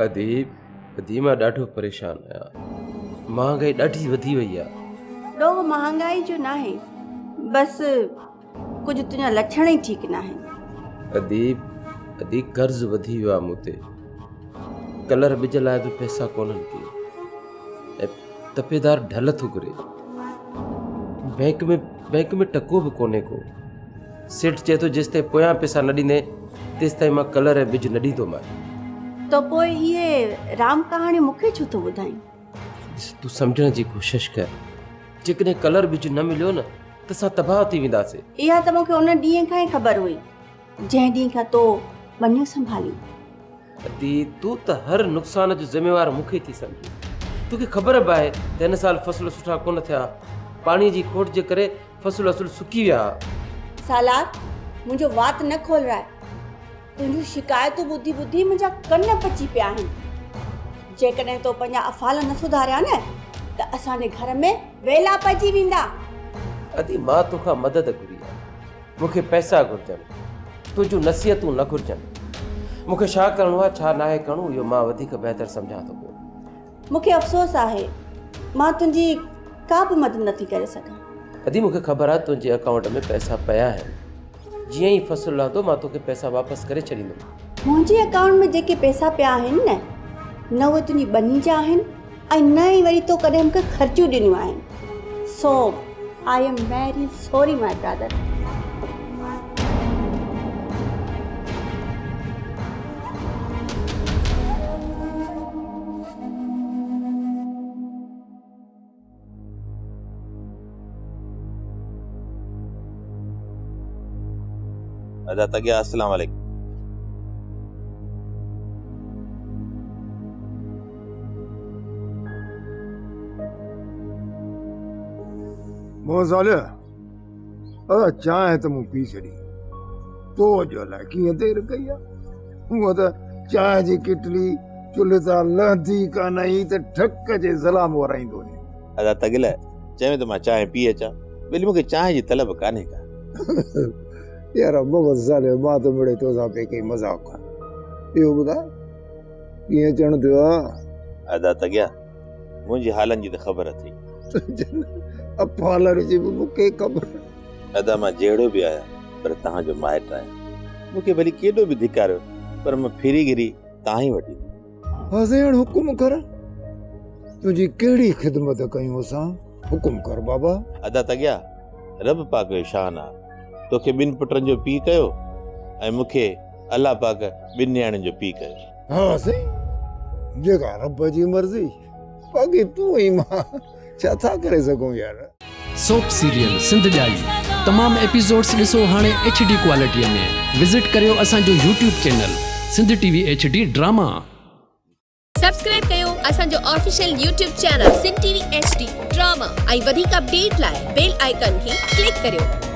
अदी मां ॾाढो परेशान आहियां। महांगाई ॾाढी वधी वई आहे। ॾोह महांगाई जो न आहे, बसि कुझु तुंहिंजा लक्षण ई ठीकु न आहिनि। अदी कर्ज़ वधी वियो आहे मूं ते। कलर ॿिज लाइ बि पैसा कोन्हनि के, ऐं तपेदार ढल थो घुरे। बैंक में टको बि कोन्हे को। सेठ चए थो जेसि ताईं पोयां पैसा न ॾींदे तेसि ताईं मां कलर ऐं ॿिज न ॾींदोमांइ। त पोइ इहे राम कहाणी मूंखे छो थो ॿुधाई? तूं सम्झण जी कोशिशि कर। जेकॾहिं कलर ॿिज न मिलियो न त असां तबाह थी वेंदासीं। इहा त मूंखे उन ॾींहं खां ई ख़बर हुई, जंहिं ॾींहं खां तो मनियूं संभाली। अदी तूं त हर नुक़सान जो ज़िम्मेवार मूंखे थी सम्झी। तोखे ख़बर बि आहे त हिन साल फ़सुल सुठा कोन थिया। पाणी जी खोट जे करे फ़सुल असुल सुकी विया। सालार, मुंहिंजो वात न खोल रहा है। तुंहिंजूं शिकायतूं ॿुधी ॿुधी मुंहिंजा कन पची पिया आहिनि। जेकॾहिं तो पंहिंजा अफ़ाल न सुधारिया न त असांजे घर में वेला पइजी वेंदा। अदी मां तोखां मदद घुरी आहे। मूंखे पैसा घुरिजनि, तुंहिंजूं नसीहतूं न घुरिजनि। मूंखे छा करिणो आहे छा नाहे करिणो इहो मां वधीक बहितर सम्झां थो पियो। मूंखे अफ़सोस आहे मां तुंहिंजी का बि मदद नथी करे सघां। अदी मूंखे ख़बर आहे तुंहिंजे अकाउंट में पैसा पिया आहिनि। जीअं ई फ़सुल लहंदो मां तोखे पैसा वापसि करे छॾींदुमि। मुंहिंजे अकाउंट में जेके पैसा पिया आहिनि न उहे तुंहिंजी बनी जा आहिनि ऐं न ई वरी तो कॾहिं मूंखे ख़र्चियूं ॾिनियूं आहिनि। So I am very sorry my brother. अदा तगिया अस्सलाम वालेकुम। मोज़ाले अदा चांहि त मूं पी छॾी। तो जो लाइ कीअं देरि कई आहे? हूअं त चांहि जी किटली चुल्हे तां लहंदी कान ई त ठक जे सलाम वराईंदो हुई। अदा तगिल चवे त मां चांहि पी अचां, भली मूंखे चांहि जी तलब कान्हे का। यार मोहम्मद साले मां त मिड़े तो सां पे कई मज़ाक कर। इहो ॿुधा कीअं चवणु थियो आहे? अदा तगिया मुंहिंजी हालनि जी त ख़बर अथई। अफ़ालनि जी बि मूंखे ख़बर। अदा मां जहिड़ो बि आहियां पर तव्हांजो माइट आहियां। मूंखे भली केॾो बि धिकारियो पर मां फिरी गिरी तव्हां ई वठी। हज़ेण हुकुम कर, तुंहिंजी कहिड़ी ख़िदमत कयूं असां? हुकुम कर बाबा। अदा तगिया रब पाक जो शान आहे, तोखे ॿिनि पुटनि जो पीउ कयो ऐं मूंखे अलाह पाक ॿिनि न्याणियुनि जो पीउ कयो। हाँ सही, जेका रब जी मर्ज़ी। बाक़ी तूं ई मां छा था करे सघूं यार। सोप सीरियल सिंध ॼाई तमाम एपिसोड्स ॾिसो हाणे HD क्वालिटीअ में। विज़िट करियो असांजो YouTube channel Sindh TV HD drama. Subscribe कयो असांजो official YouTube channel Sindh TV HD drama ऐं वधीक अपडेट लाइ बेल आइकन खे क्लिक करियो।